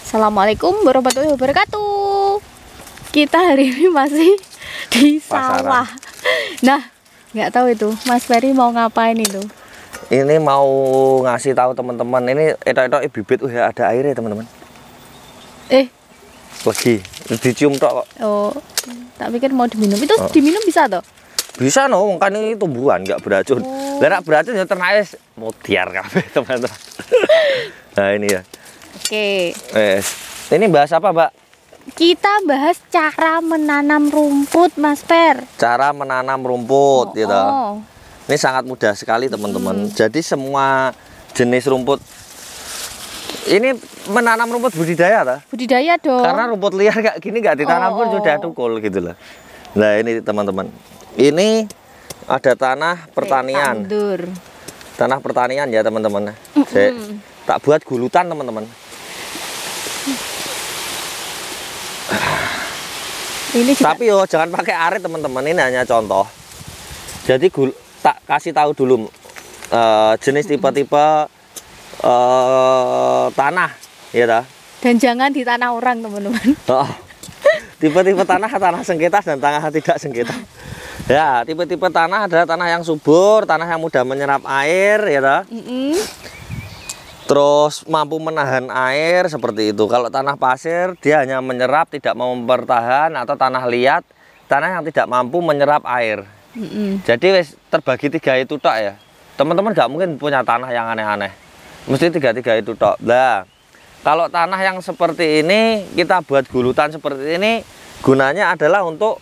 Assalamualaikum warahmatullahi wabarakatuh. Kita hari ini masih di sawah. Nah, nggak tahu itu Mas Ferry mau ngapain itu? Ini mau ngasih tahu teman-teman, ini etok-etok bibit ya ada airnya teman-teman. Lagi dicium tok kok. Oh, tak pikir mau diminum. Itu diminum bisa toh? Bisa no, kan ini tumbuhan nggak beracun. Lah nek beracun ya ternaknya mutiar kabeh teman-teman. Nah ini ya. Oke. Ini bahas apa, Mbak? Kita bahas cara menanam rumput, Mas Fer. Cara menanam rumput, gitu. Ini sangat mudah sekali, teman-teman. Jadi semua jenis rumput. Ini menanam rumput budidaya, tak? Budidaya dong. Karena rumput liar kayak gini nggak ditanam pun sudah tukul, gitu loh. Nah ini teman-teman. Ini ada tanah pertanian. Tanah pertanian ya teman-teman. Tak buat gulutan teman-teman. Ini juga. Tapi yo jangan pakai arit teman-teman, ini hanya contoh. Jadi tak kasih tahu dulu jenis tipe-tipe tanah, ya dah. Dan jangan di tanah orang teman-teman. Tipe-tipe tanah sengketa dan tanah tidak sengketa. Ya, tipe-tipe tanah adalah tanah yang subur, tanah yang mudah menyerap air, ya dah. Terus mampu menahan air seperti itu. Kalau tanah pasir dia hanya menyerap, tidak mau mempertahan, atau tanah liat, tanah yang tidak mampu menyerap air. Jadi terbagi tiga itu tok ya. Teman-teman nggak mungkin punya tanah yang aneh-aneh. Mesti tiga-tiga itu tok. Nah, kalau tanah yang seperti ini kita buat gulutan seperti ini, gunanya adalah untuk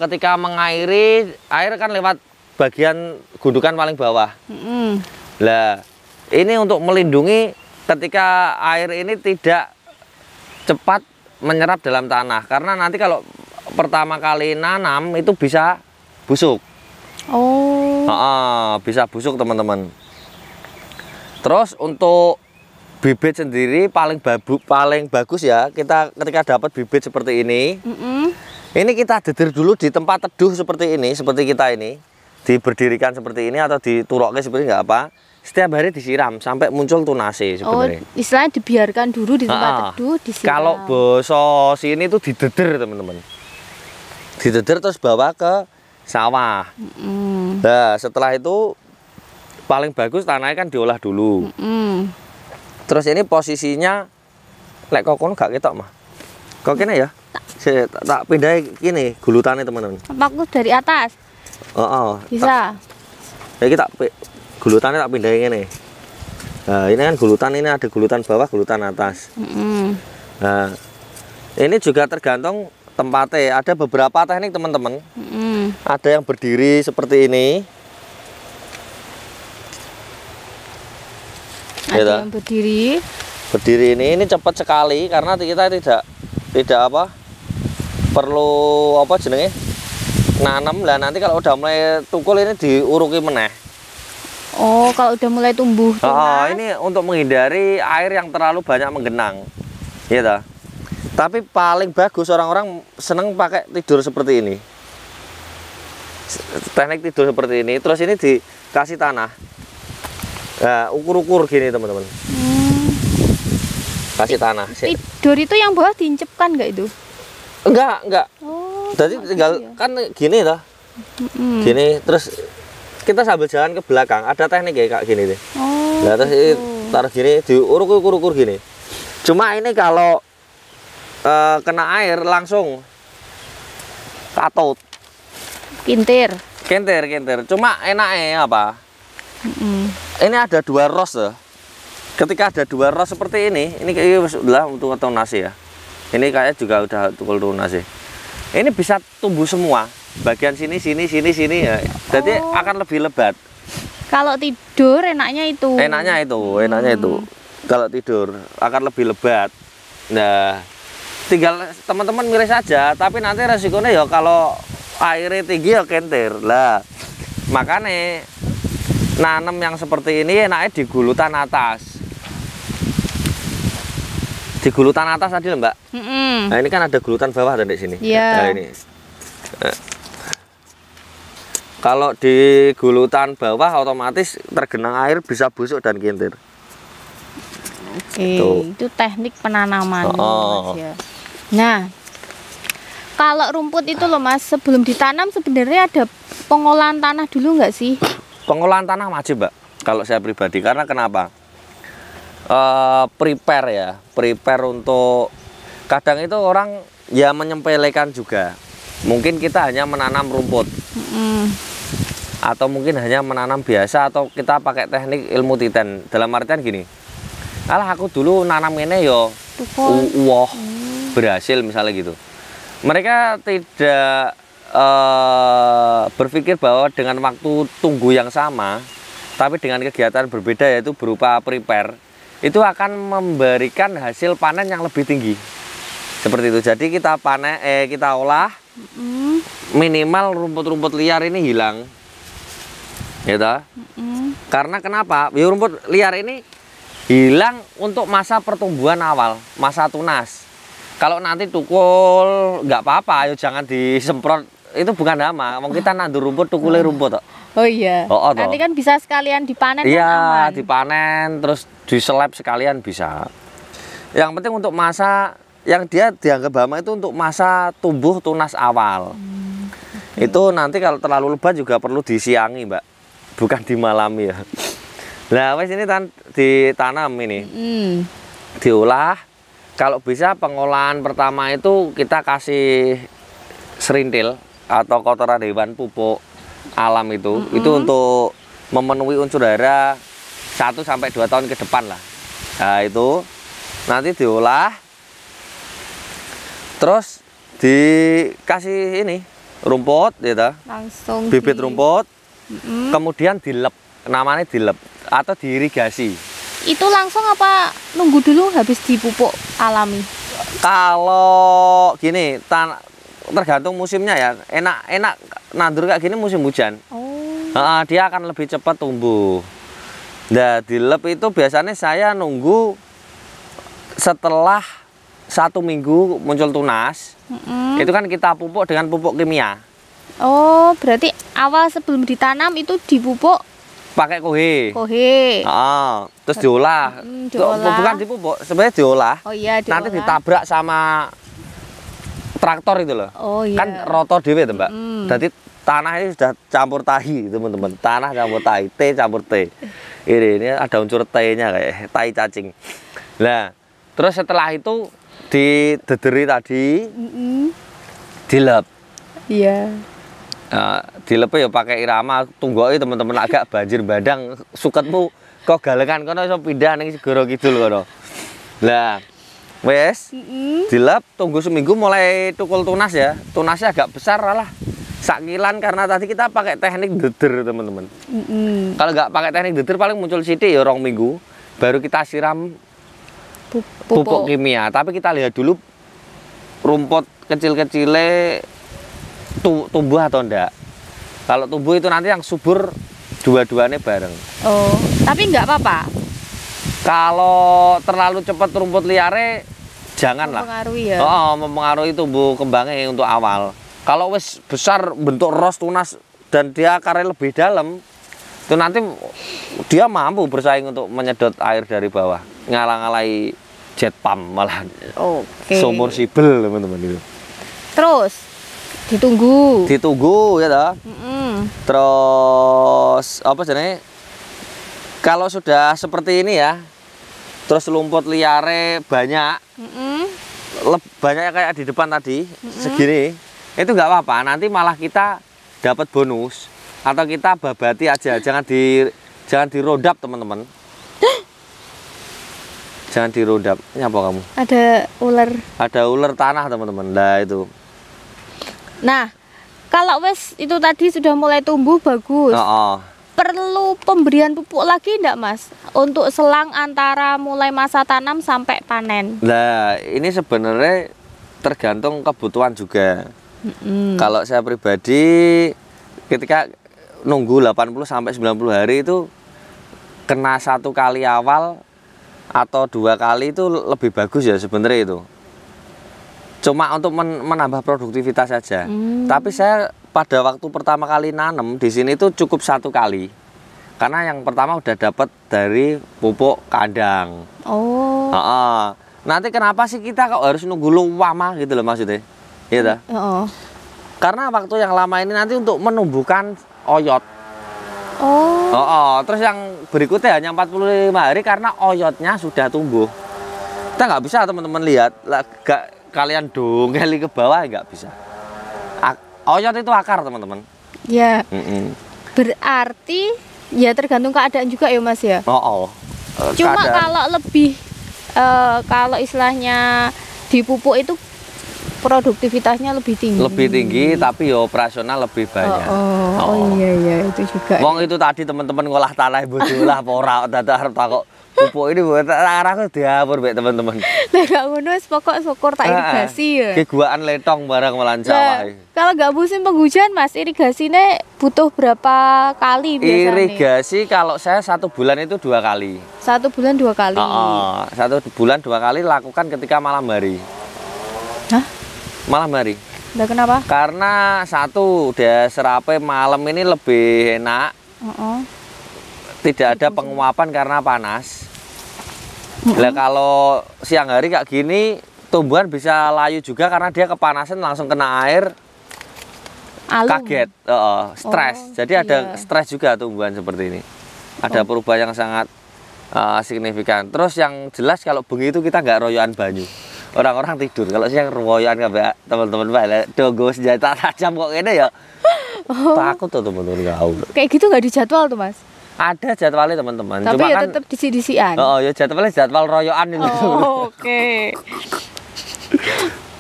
ketika mengairi, air kan lewat bagian gundukan paling bawah. Lah, ini untuk melindungi ketika air ini tidak cepat menyerap dalam tanah. Karena nanti kalau pertama kali nanam itu bisa busuk. Bisa busuk teman-teman. Terus untuk bibit sendiri paling bagus ya, kita ketika dapat bibit seperti ini, ini kita dedir dulu di tempat teduh seperti ini, seperti kita ini, diberdirikan seperti ini atau dituroknya seperti nggak apa. Setiap hari disiram sampai muncul tunase sebenarnya. Istilahnya dibiarkan dulu di tempat teduh, disiram. Kalau boso sini tuh dideder teman-teman. Dideder terus bawa ke sawah. Nah, setelah itu paling bagus tanahnya kan diolah dulu. Terus ini posisinya lek kokon gak ketok mah. Kok kene ya? Saya tak pindah gini gulutannya teman-teman. Aku dari atas. Bisa. Ya kita gulutannya tak pindahin ini. Nah, ini kan gulutan, ini ada gulutan bawah, gulutan atas. Nah, ini juga tergantung tempatnya. Ada beberapa teknik teman-teman. Ada yang berdiri seperti ini. Ada yang berdiri. Berdiri ini cepat sekali karena kita tidak apa perlu apa jenenge nanam lah, nanti kalau udah mulai tukul ini diuruki meneh. Kalau udah mulai tumbuh. Ini untuk menghindari air yang terlalu banyak menggenang, ya toh. Tapi paling bagus orang-orang seneng pakai tidur seperti ini. Teknik tidur seperti ini, terus ini dikasih tanah. Nah, ukur-ukur gini teman-teman. Kasih tanah. Tidur itu yang bawah diincepkan nggak itu? Enggak. Jadi tinggal ya? Kan gini toh. Gini terus kita sambil jalan ke belakang, ada teknik ya kayak gini deh. Nah, terus taruh gini, diukur-ukur gini. Cuma ini kalau kena air langsung katut. Kintir. Cuma enaknya apa? Ini ada dua ros tuh. Ketika ada dua ros seperti ini sudah untuk tunasi ya. Ini kayaknya juga udah tukul tunasi. Ini bisa tumbuh semua. Bagian sini ya. Jadi akan lebih lebat. Kalau tidur enaknya itu. Enaknya itu. Kalau tidur akan lebih lebat. Nah, tinggal teman-teman milih saja, tapi nanti resikonya ya kalau airnya tinggi ya kentir. Lah, makanya nanam yang seperti ini enaknya di gulutan atas. Di gulutan atas tadi Mbak. Nah, ini kan ada gulutan bawah dan di sini. Nah, ini. Kalau di gulutan bawah otomatis tergenang air bisa busuk dan kintir. Oke, itu teknik penanaman Mas ya. Nah, kalau rumput itu loh Mas, sebelum ditanam sebenarnya ada pengolahan tanah dulu nggak sih? Pengolahan tanah wajib, Mbak. Kalau saya pribadi, karena kenapa? Prepare untuk kadang itu orang ya menyempelekan juga. Mungkin kita hanya menanam rumput, atau mungkin hanya menanam biasa, atau kita pakai teknik ilmu titen. Dalam artian gini, alah aku dulu nanam ini yo, berhasil misalnya gitu. Mereka tidak berpikir bahwa dengan waktu tunggu yang sama, tapi dengan kegiatan berbeda, yaitu berupa prepare, itu akan memberikan hasil panen yang lebih tinggi. Seperti itu. Jadi kita kita olah, minimal rumput-rumput liar ini hilang, gitu. Karena kenapa? Ya, rumput liar ini hilang untuk masa pertumbuhan awal, masa tunas. Kalau nanti tukul nggak apa-apa, ayo jangan disemprot, itu bukan hama. Mau kita nandur rumput, tukulnya rumput. Oh iya. Nanti kan bisa sekalian dipanen. Iya, dipanen terus diseleb sekalian bisa. Yang penting untuk masa yang dia dianggap hama itu untuk masa tumbuh tunas awal. Itu nanti kalau terlalu lebat juga perlu disiangi, Mbak. Bukan dimalami ya. Nah, wes ini ditanam ini. Diolah. Kalau bisa pengolahan pertama itu kita kasih serintil atau kotoran hewan, pupuk alam itu untuk memenuhi unsur hara 1 sampai 2 tahun ke depan lah. Nah, itu nanti diolah, terus dikasih ini rumput gitu, langsung bibit rumput, kemudian dilep, namanya dilep atau diirigasi. Itu langsung apa nunggu dulu habis dipupuk alami? Kalau gini, tergantung musimnya ya. Enak nandur kayak gini musim hujan. Dia akan lebih cepat tumbuh. Nah, dilep itu biasanya saya nunggu setelah 1 minggu muncul tunas. Itu kan kita pupuk dengan pupuk kimia. Oh, berarti awal sebelum ditanam itu dipupuk pakai kohe. Terus diolah. Bukan dipupuk, sebenarnya diolah. Oh iya, diolah. Nanti ditabrak sama traktor itu loh. Oh iya. Kan roto dewe itu, Mbak. Jadi tanah ini sudah campur tahi, teman-teman. Tanah campur tahi, T campur T. Ini ada unsur T-nya kayak tahi cacing. Nah, terus setelah itu didederi tadi, dilep. Iya. Dilepe ya pakai irama, tunggoke teman-teman agak banjir bandang, suketmu kok galengan kono iso pindah ning segara kidul kono. Lah, wes dilep, tunggu seminggu mulai tukul tunas ya. Tunasnya agak besar lah. Sakilan karena tadi kita pakai teknik deder, teman-teman. Kalau nggak pakai teknik deder paling muncul sithik ya 2 minggu, baru kita siram pupuk kimia. Tapi kita lihat dulu rumput kecil-kecilnya tumbuh atau enggak. Kalau tumbuh itu nanti yang subur dua-duanya bareng. Oh, tapi enggak apa-apa. Kalau terlalu cepat rumput liare janganlah. Mempengaruhi ya. Mempengaruhi tumbuh kembangnya untuk awal. Kalau wis besar bentuk ros tunas dan dia akarnya lebih dalam, itu nanti dia mampu bersaing untuk menyedot air dari bawah, ngalang-alai jet pump malah. Oke. Submersible teman-teman itu. Terus ditunggu ya toh. Terus apa jenenge, kalau sudah seperti ini ya, terus rumput liare banyak, banyak kayak di depan tadi, segini, itu nggak apa-apa, nanti malah kita dapat bonus, atau kita babati aja, jangan dirodap teman-teman. Jangan dirodap. Ini apa kamu? Ada ular tanah teman-teman. Nah itu. Nah, kalau wes itu tadi sudah mulai tumbuh bagus, perlu pemberian pupuk lagi enggak, Mas? Untuk selang antara mulai masa tanam sampai panen. Nah, ini sebenarnya tergantung kebutuhan juga. Kalau saya pribadi, ketika nunggu 80 sampai 90 hari itu kena 1 kali awal atau 2 kali itu lebih bagus ya sebenarnya itu. Cuma untuk menambah produktivitas saja. Tapi saya pada waktu pertama kali nanam di sini itu cukup 1 kali. Karena yang pertama udah dapat dari pupuk kandang. Oh. Nanti kenapa sih kita kok harus nunggu lama gitu loh maksudnya? Iya dah. Karena waktu yang lama ini nanti untuk menumbuhkan oyot. Terus yang berikutnya hanya 45 hari karena oyotnya sudah tumbuh. Kita nggak bisa teman-teman lihat, kalian dongeli ke bawah nggak bisa. Oyot itu akar teman-teman. Ya. Berarti ya tergantung keadaan juga ya Mas ya. Cuma keadaan. Kalau lebih kalau istilahnya dipupuk itu produktivitasnya lebih tinggi. Lebih tinggi tapi ya operasional lebih banyak. Iya itu juga. Wong itu tadi teman-teman ngolah tanah bodolah ora dadak arep takok pupuk ini buat arahku diapur mbek teman-teman. Lah gak ngono wis pokok syukur tak irigasi ya. Keguaan letong barang melan sawah. Kalau nggak musim penghujan Mas, irigasinya butuh berapa kali biasanya? Irigasi kalau saya 1 bulan itu 2 kali. 1 bulan 2 kali. 1 bulan 2 kali lakukan ketika malam hari. Hah? Malam hari. Nah, kenapa? Karena satu udah serapai malam ini lebih enak. Tidak ada penguapan karena panas. Lah kalau siang hari kayak gini tumbuhan bisa layu juga karena dia kepanasan langsung kena air. Kaget, stres. Jadi ada stres juga tumbuhan seperti ini. Ada perubahan yang sangat signifikan. Terus yang jelas kalau bengi itu kita nggak royoan banyu. Orang-orang tidur. Kalau siang royoan nggak teman-teman balik. Dogo senjata tajam kok ini ya. Takut tuh teman-teman kau. Kayak gitu nggak dijadwal tuh Mas? Ada jadwalnya teman-teman. Tapi cuma ya kan, tetap disi-disian. Ya jadwalnya jadwal royoan itu. Oke.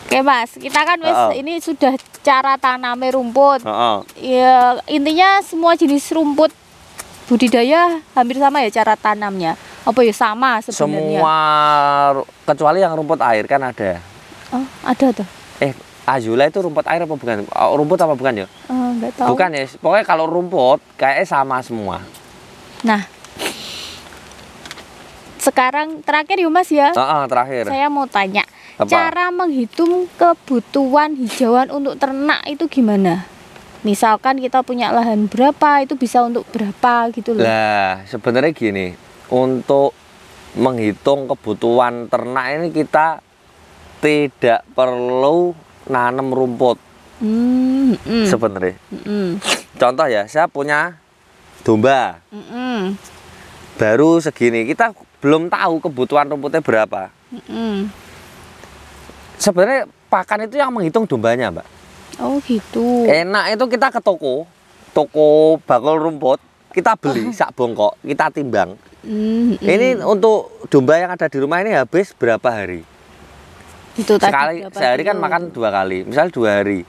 Oke Mas, kita kan ini sudah cara tanamnya rumput. Ya intinya semua jenis rumput budidaya hampir sama ya cara tanamnya. Apa ya sama sebenarnya? Semua kecuali yang rumput air kan ada. Ada tuh. Azula itu rumput air apa bukan? Rumput apa bukan ya? Enggak tahu. Bukan ya. Pokoknya kalau rumput kayaknya sama semua. Nah, sekarang terakhir ya Mas ya. Terakhir. Saya mau tanya, cara menghitung kebutuhan hijauan untuk ternak itu gimana? Misalkan kita punya lahan berapa, itu bisa untuk berapa gitu loh. Lah, sebenarnya gini, untuk menghitung kebutuhan ternak ini kita tidak perlu nanam rumput. Sebenarnya. Contoh ya, saya punya domba. Baru segini, kita belum tahu kebutuhan rumputnya berapa. Sebenarnya pakan itu yang menghitung dombanya, Mbak. Oh gitu. Enak itu kita ke toko bakul rumput, kita beli sak bongkok, kita timbang. Ini untuk domba yang ada di rumah ini habis berapa hari? Itu sekali sehari kan makan 2 kali, misal 2 hari.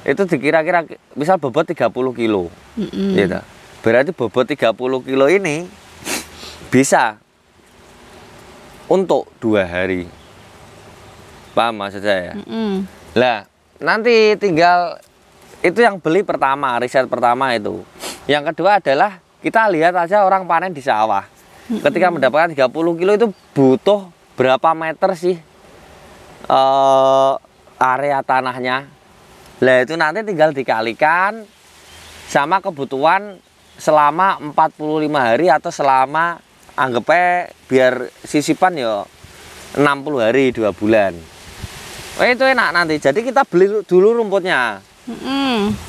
Itu dikira-kira misal bobot 30 kilo. Gitu. Berarti bobot 30 kilo ini bisa untuk 2 hari. Paham maksud saya? Lah, nanti tinggal itu yang beli pertama, riset pertama itu. Yang kedua adalah kita lihat aja orang panen di sawah. Ketika mendapatkan 30 kilo itu butuh berapa meter sih area tanahnya. Lah itu nanti tinggal dikalikan sama kebutuhan selama 45 hari atau selama anggapnya biar sisipan ya 60 hari 2 bulan. Itu enak nanti. Jadi kita beli dulu rumputnya.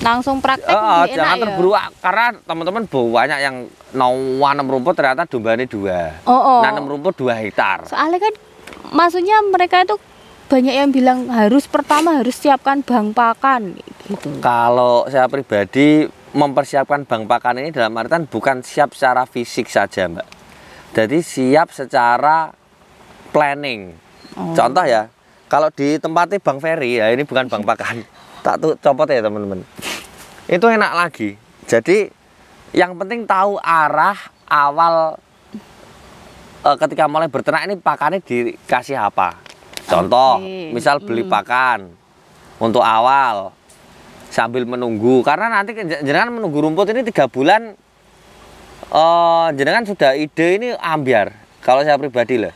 Langsung praktek jangan terburu karena teman-teman banyak yang nanam rumput ternyata dombanya 2. Nanam rumput 2 hektar. Soalnya kan maksudnya mereka itu banyak yang bilang pertama harus siapkan bank pakan gitu. Kalau saya pribadi mempersiapkan bank pakan ini dalam artian bukan siap secara fisik saja, Mbak. Jadi siap secara planning. Contoh ya, kalau di tempatnya Bang Ferry ya ini bukan bank pakan. Tak tuh copot ya teman-teman. Itu enak lagi. Jadi yang penting tahu arah awal ketika mulai berternak ini pakannya dikasih apa. Contoh, misal beli pakan untuk awal sambil menunggu karena nanti jenengan menunggu rumput ini 3 bulan jenengan sudah ide ini ambiar. Kalau saya pribadi lah.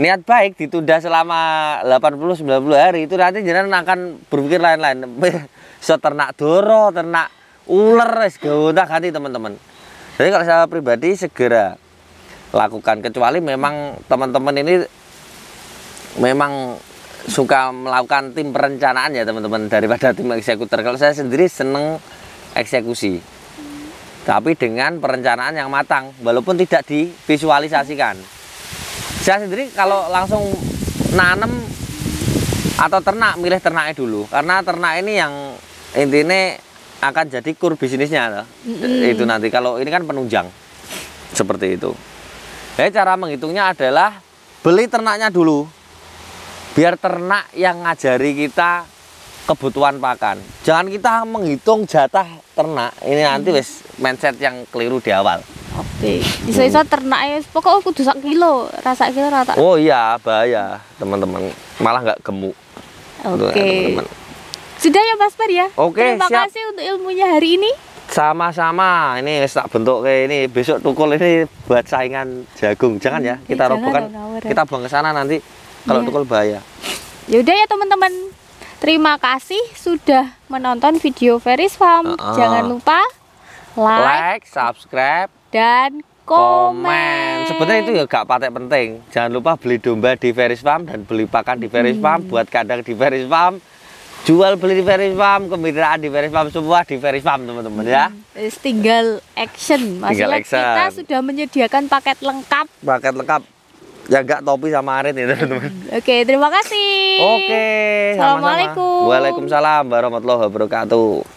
Niat baik ditunda selama 80-90 hari itu nanti jenengan akan berpikir lain-lain. So ternak doro, ternak ular, gonta ganti teman-teman. Jadi kalau saya pribadi segera lakukan, kecuali memang teman-teman ini memang suka melakukan tim perencanaan ya teman-teman daripada tim eksekutor. Kalau saya sendiri seneng eksekusi, tapi dengan perencanaan yang matang, walaupun tidak divisualisasikan. Saya sendiri kalau langsung nanam atau ternak, milih ternaknya dulu, karena ternak ini yang intinya akan jadi core bisnisnya. Itu nanti kalau ini kan penunjang seperti itu. Jadi cara menghitungnya adalah beli ternaknya dulu, biar ternak yang ngajari kita kebutuhan pakan. Jangan kita menghitung jatah ternak, ini nanti wis mindset yang keliru di awal. Oke, bisa-bisa ternaknya pokoknya kudu sak kilo, rasa kilo rata. Oh iya, bahaya teman-teman, malah nggak gemuk. Oke. Sudah ya Mas Par ya? Oke, terima siap. kasih untuk ilmunya hari ini. Sama-sama, ini tak bentuk kayak ini, besok tukul ini buat saingan jagung. Jangan ya, kita robohkan, kita buang ke sana nanti kalau tukul bahaya. Yaudah ya teman-teman, terima kasih sudah menonton video Veris Farm. Jangan lupa like, subscribe, dan komen. Sebenarnya itu ya gak patek penting. Jangan lupa beli domba di Veris Farm dan beli pakan di Veris Farm, buat kandang di Veris Farm, jual beli di Veris Farm, kemitraan di Veris Farm, semua di Veris Farm teman-teman ya. Tinggal action. Maksudnya kita sudah menyediakan paket lengkap. Paket lengkap. Ya enggak topi sama arit ya teman-teman. Oke, terima kasih. Oke, Assalamualaikum. Waalaikumsalam warahmatullahi wabarakatuh.